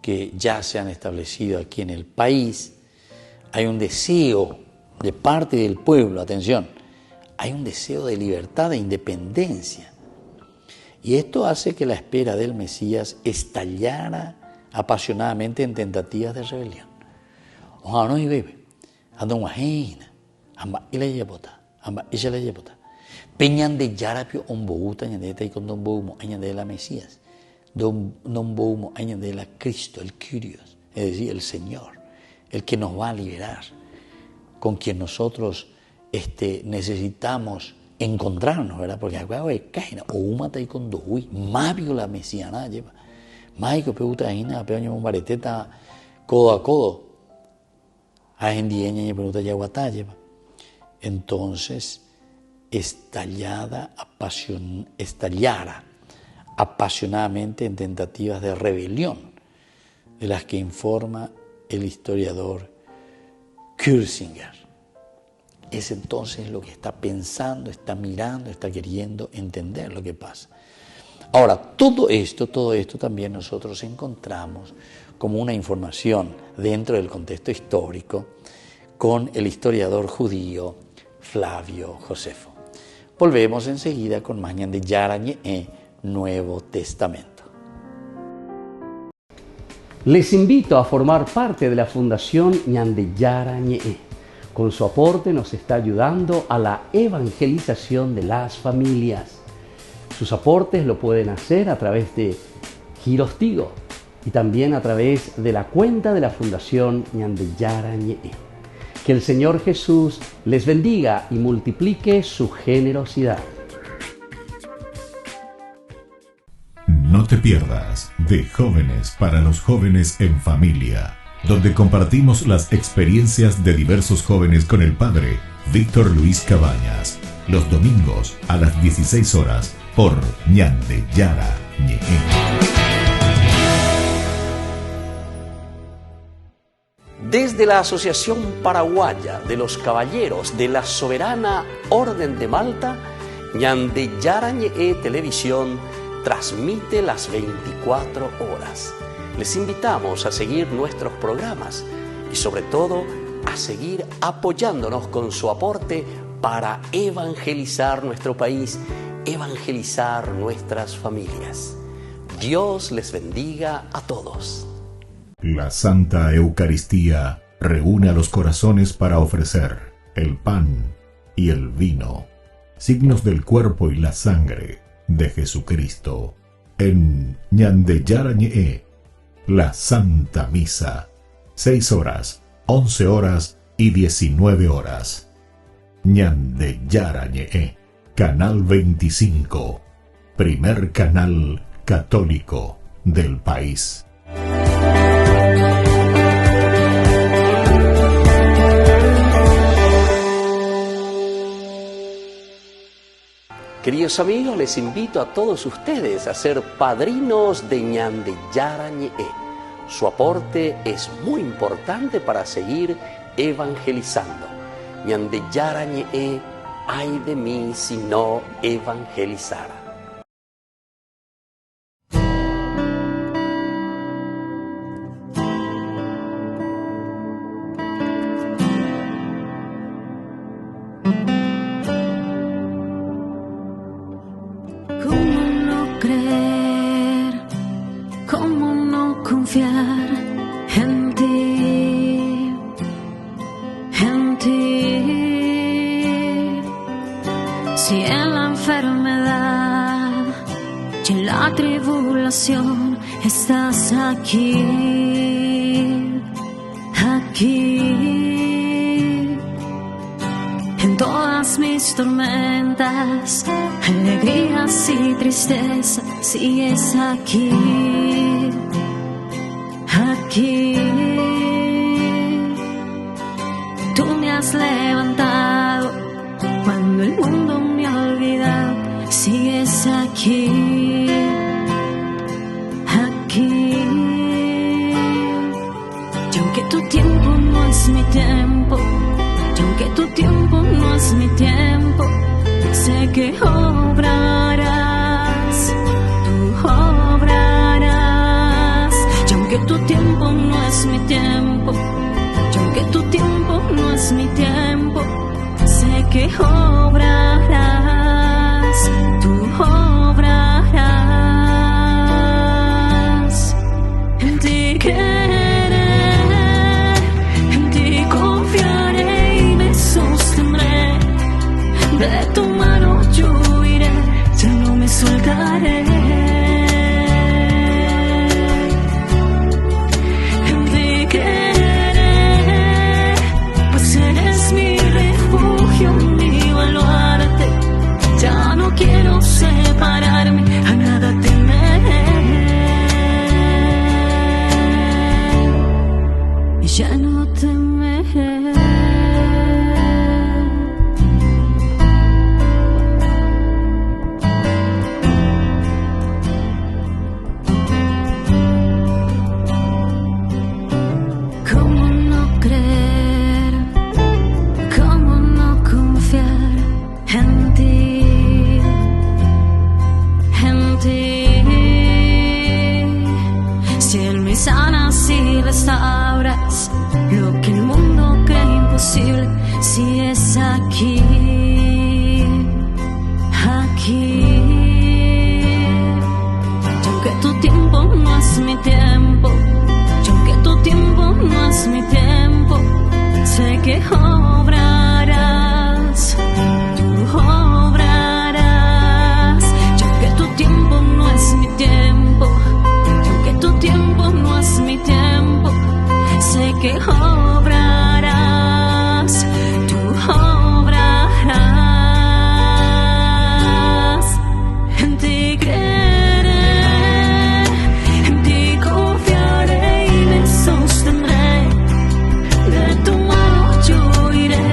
que ya se han establecido aquí en el país. Hay un deseo de parte del pueblo, atención, hay un deseo de libertad, de independencia. Y esto hace que la espera del Mesías estallara apasionadamente en tentativas de rebelión. Ojalá no bebe, anda una reina, amba y la llevota, amba y se la llevota. Peñan de yarapio ombouta añadeta y con don boumo añade la Mesías, don boumo añade la Cristo, el Kyrios, es decir, el Señor, el que nos va a liberar, con quien nosotros necesitamos encontrarnos, ¿verdad? Porque acá es caína o una tai con dohui, más vio la mesiana lleva, más que peuta ina, peña un bareteta codo a codo, a endieña y peuta yaguatá lleva. Entonces estallara apasionadamente en tentativas de rebelión, de las que informa el historiador Kürzinger. Es entonces lo que está pensando, está mirando, está queriendo entender lo que pasa. Ahora, todo esto también nosotros encontramos como una información dentro del contexto histórico con el historiador judío Flavio Josefo. Volvemos enseguida con Mañan de Yarañe, Nuevo Testamento. Les invito a formar parte de la Fundación Ñandeyara Ñe'e. Con su aporte nos está ayudando a la evangelización de las familias. Sus aportes lo pueden hacer a través de Giros Tigo y también a través de la cuenta de la Fundación Ñandeyara Ñe'e. Que el Señor Jesús les bendiga y multiplique su generosidad. No te pierdas de Jóvenes para los Jóvenes en Familia, donde compartimos las experiencias de diversos jóvenes con el padre Víctor Luis Cabañas, los domingos a las 16 horas por Ñandeyara Ñe'e. Desde la Asociación Paraguaya de los Caballeros de la Soberana Orden de Malta, Ñandeyara Ñe'e Televisión transmite las 24 horas. Les invitamos a seguir nuestros programas y sobre todo a seguir apoyándonos con su aporte para evangelizar nuestro país, evangelizar nuestras familias. Dios les bendiga a todos. La Santa Eucaristía reúne a los corazones para ofrecer el pan y el vino, signos del cuerpo y la sangre de Jesucristo. En Ñandeyara Ñe'e, la Santa Misa, 6 horas, 11 horas y 19 horas. Ñandeyara Ñe'e, Canal 25, primer canal católico del país. Queridos amigos, les invito a todos ustedes a ser padrinos de Ñandeyara Ñe'e. Su aporte es muy importante para seguir evangelizando. Ñandeyara Ñe'e, ay de mí si no evangelizara. Si en la enfermedad y en la tribulación estás aquí, aquí. En todas mis tormentas, alegrías y tristezas, sigues aquí, aquí. Tú me has levantado cuando el mundo me ha olvidado, sigues aquí, aquí. Y aunque tu tiempo no es mi tiempo, y aunque tu tiempo no es mi tiempo, sé que obrarás, tú obrarás. Y aunque tu tiempo no es mi tiempo, y aunque tu tiempo no es mi tiempo, sé que obrarás, tú obrarás. En ti querré, en ti confiaré y me sostendré. De tu mano yo iré, ya no me soltaré. En ti querré, pues eres mi refugio, mi baluarte. Ya no quiero separarme, a nada temeré. Y ya no temeré. ¿Cómo no creer? ¿Cómo no confiar en ti? En ti. Si Él me sanas y restauras lo que el mundo cree imposible, si es aquí, aquí. Y aunque tu tiempo no es mi tiempo, y aunque tu tiempo no es mi tiempo, sé que obrarás, tú obrarás. Y aunque tu tiempo no es mi tiempo, y aunque tu tiempo no es mi tiempo, sé que obrarás, tú obrarás. En ti creeré, en ti confiaré y me sostendré. De tu mano yo iré,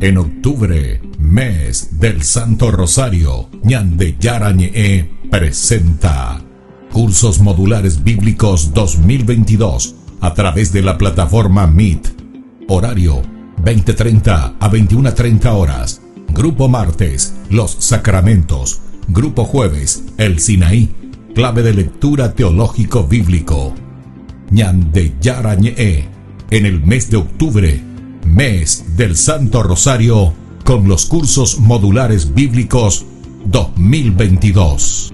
En octubre, mes del Santo Rosario, Ñandeyara Ñe'e presenta Cursos Modulares Bíblicos 2022 a través de la plataforma Meet. Horario 20:30 a 21:30 horas. Grupo martes, Los Sacramentos. Grupo jueves, El Sinaí. Clave de lectura teológico bíblico. Ñandeyara Ñe'e. En el mes de octubre, mes del Santo Rosario, con los cursos modulares bíblicos 2022.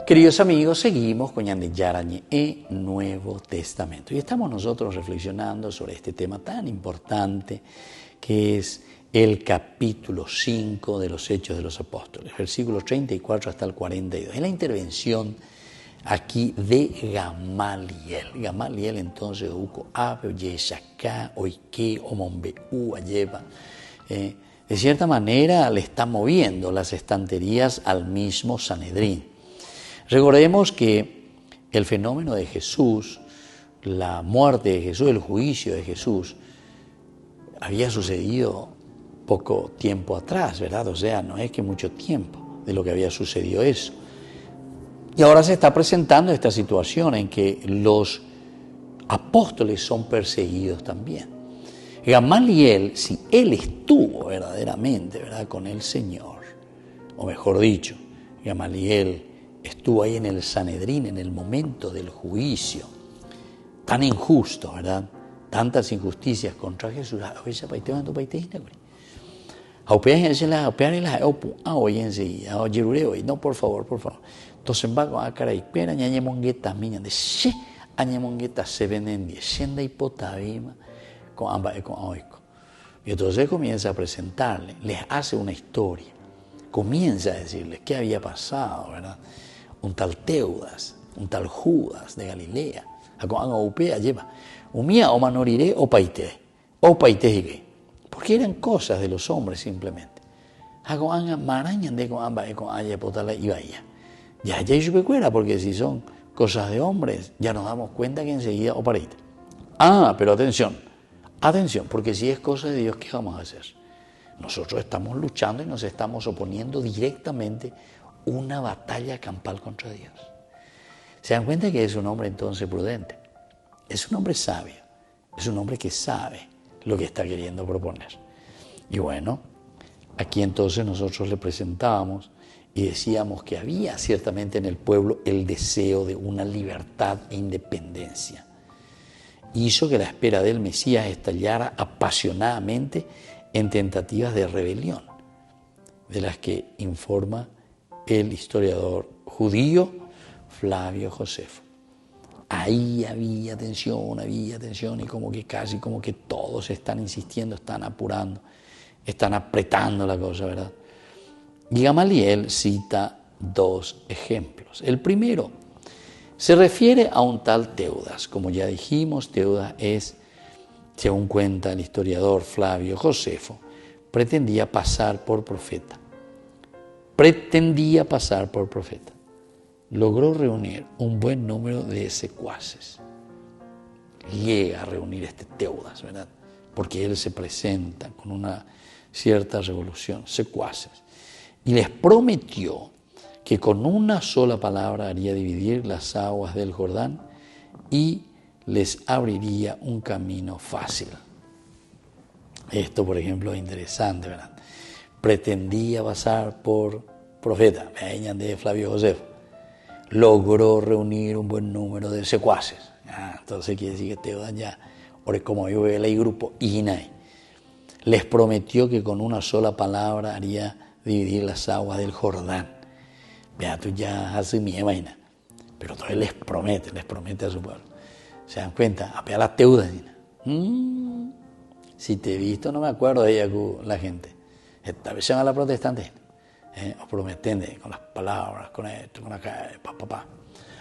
Queridos amigos, seguimos con Ñandeyara Ñe'e, Nuevo Testamento. Y estamos nosotros reflexionando sobre este tema tan importante que es el capítulo 5 de los Hechos de los Apóstoles, versículos 34 hasta el 42. Es la intervención aquí de Gamaliel. Gamaliel entonces, Uco Ape, Yeshacá, Oike, Omombe, Ayeva. De cierta manera le está moviendo las estanterías al mismo Sanedrín. Recordemos que el fenómeno de Jesús, la muerte de Jesús, el juicio de Jesús, había sucedido poco tiempo atrás, ¿verdad? O sea, no es que mucho tiempo de lo que había sucedido eso. Y ahora se está presentando esta situación en que los apóstoles son perseguidos también. Gamaliel, si él estuvo verdaderamente, ¿verdad?, con el Señor, o mejor dicho, Gamaliel estuvo ahí en el Sanedrín en el momento del juicio, tan injusto, ¿verdad? Tantas injusticias contra Jesús. No, por favor. Entonces va a cara y pera ñañemongueta miña de she añemongueta se venden de shenda hipotavima con amba con oico. Y entonces comienza a presentarle, les hace una historia, comienza a decirles qué había pasado, ¿verdad? Un tal Teudas, un tal Judas de Galilea, lleva umía o manoriré o paité higue, porque eran cosas de los hombres simplemente. Ya porque si son cosas de hombres, ya nos damos cuenta que enseguida o pareite. Pero atención, porque si es cosa de Dios, ¿qué vamos a hacer? Nosotros estamos luchando y nos estamos oponiendo directamente una batalla campal contra Dios. Se dan cuenta que es un hombre entonces prudente, es un hombre sabio, es un hombre que sabe lo que está queriendo proponer. Y bueno, aquí entonces nosotros le presentábamos y decíamos que había ciertamente en el pueblo el deseo de una libertad e independencia. Hizo que la espera del Mesías estallara apasionadamente en tentativas de rebelión, de las que informa el historiador judío Flavio Josefo. Ahí había tensión y como que todos están insistiendo, están apurando, están apretando la cosa, ¿verdad? Y Gamaliel cita dos ejemplos. El primero se refiere a un tal Teudas. Como ya dijimos, Teudas es, según cuenta el historiador Flavio Josefo, pretendía pasar por profeta. Logró reunir un buen número de secuaces. Llega a reunir este Teudas, ¿verdad? Porque él se presenta con una cierta revolución, secuaces. Y les prometió que con una sola palabra haría dividir las aguas del Jordán y les abriría un camino fácil. Esto, por ejemplo, es interesante, ¿verdad? Pretendía pasar por profeta, venían de Flavio Josefo. Logró reunir un buen número de secuaces. Entonces quiere decir que Teudas ya, ahora como yo veo el grupo Inay, les prometió que con una sola palabra haría dividir las aguas del Jordán. Vea, tú ya haces mi vaina. Pero entonces les promete a su pueblo. ¿Se dan cuenta? Apea las Teudas. Si te he visto, no me acuerdo de ella, la gente. Esta vez se llama la protestante. Os prometen con las palabras, con esto, con acá, papá.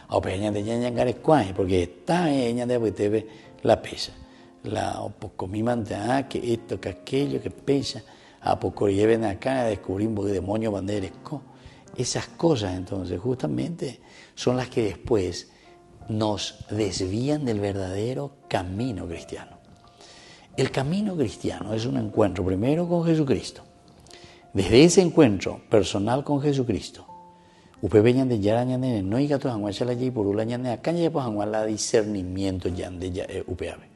O peña de ñangares cuay, porque está ella de te ve la pesa. La comí manta, que esto, que aquello, que pesa. a poco lleven acá a descubrir un demonio banderesco. Esas cosas entonces justamente son las que después nos desvían del verdadero camino cristiano. El camino cristiano es un encuentro primero con Jesucristo. Desde ese encuentro personal con Jesucristo, upe ñande yara ñande no y gato hangua chala y por ula ñande acá ya pues hangua la discernimiento ñande ya upe ave.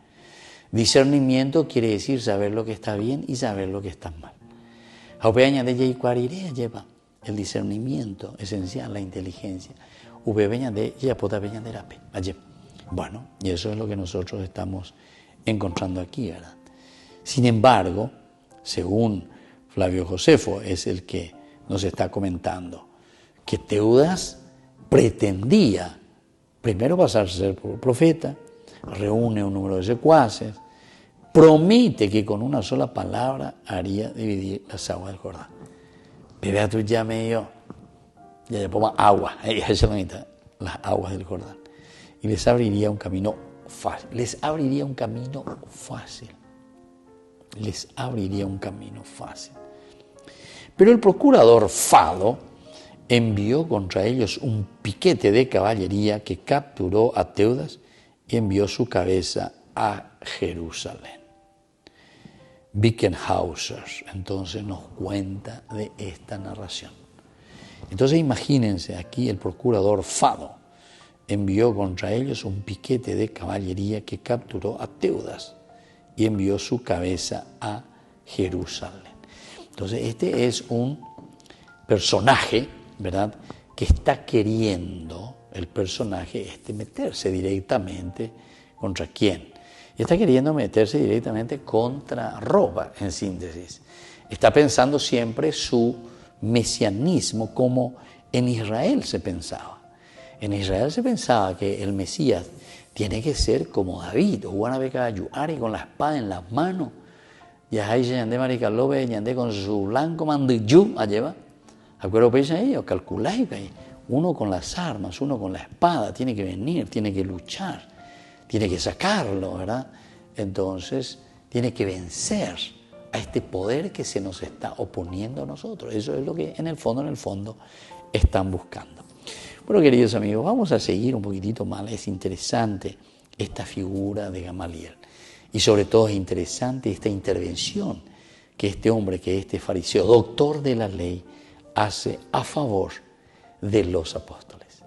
Discernimiento quiere decir saber lo que está bien y saber lo que está mal. Upe ñande ya y cuarire lleva el discernimiento esencial, la inteligencia. Upe ñande ya pota ñande rape. Bueno, y eso es lo que nosotros estamos encontrando aquí, ¿verdad? Sin embargo, según Flavio Josefo, es el que nos está comentando, que Teudas pretendía primero pasarse a ser profeta, reúne un número de secuaces, promete que con una sola palabra haría dividir las aguas del Jordán. Pero tú ya medio, ya le pongo agua, ella se lo necesita, las aguas del Jordán, y les abriría un camino fácil, les abriría un camino fácil. Pero el procurador Fado envió contra ellos un piquete de caballería que capturó a Teudas y envió su cabeza a Jerusalén. Wickenhauser entonces nos cuenta de esta narración. Entonces imagínense aquí el procurador Fado envió contra ellos un piquete de caballería que capturó a Teudas y envió su cabeza a Jerusalén. Entonces este es un personaje, ¿verdad?, que está queriendo el personaje meterse directamente contra quién. Y está queriendo meterse directamente contra Roma, en síntesis. Está pensando siempre su mesianismo como en Israel se pensaba. En Israel se pensaba que el Mesías tiene que ser como David, o Ari con la espada en las manos. Ya hay ñande maricalobe, ñande con su blanco mandillú, allá acuerdo pues ellos, calculáis, uno con las armas, uno con la espada, tiene que venir, tiene que luchar, tiene que sacarlo, ¿verdad? Entonces, tiene que vencer a este poder que se nos está oponiendo a nosotros. Eso es lo que en el fondo están buscando. Bueno, queridos amigos, vamos a seguir un poquitito más. Es interesante esta figura de Gamaliel. Y sobre todo es interesante esta intervención que este hombre, que este fariseo, doctor de la ley, hace a favor de los apóstoles.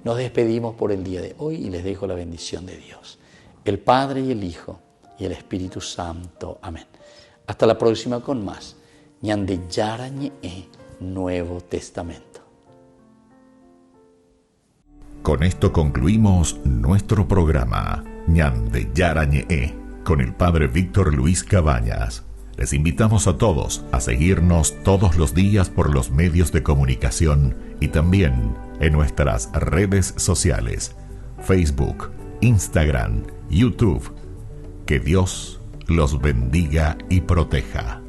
Nos despedimos por el día de hoy y les dejo la bendición de Dios, el Padre y el Hijo y el Espíritu Santo. Amén. Hasta la próxima con más. Ñande Yara Ñe'e, Nuevo Testamento. Con esto concluimos nuestro programa Ñande Yara Ñe'e con el Padre Víctor Luis Cabañas. Les invitamos a todos a seguirnos todos los días por los medios de comunicación y también en nuestras redes sociales, Facebook, Instagram, YouTube. Que Dios los bendiga y proteja.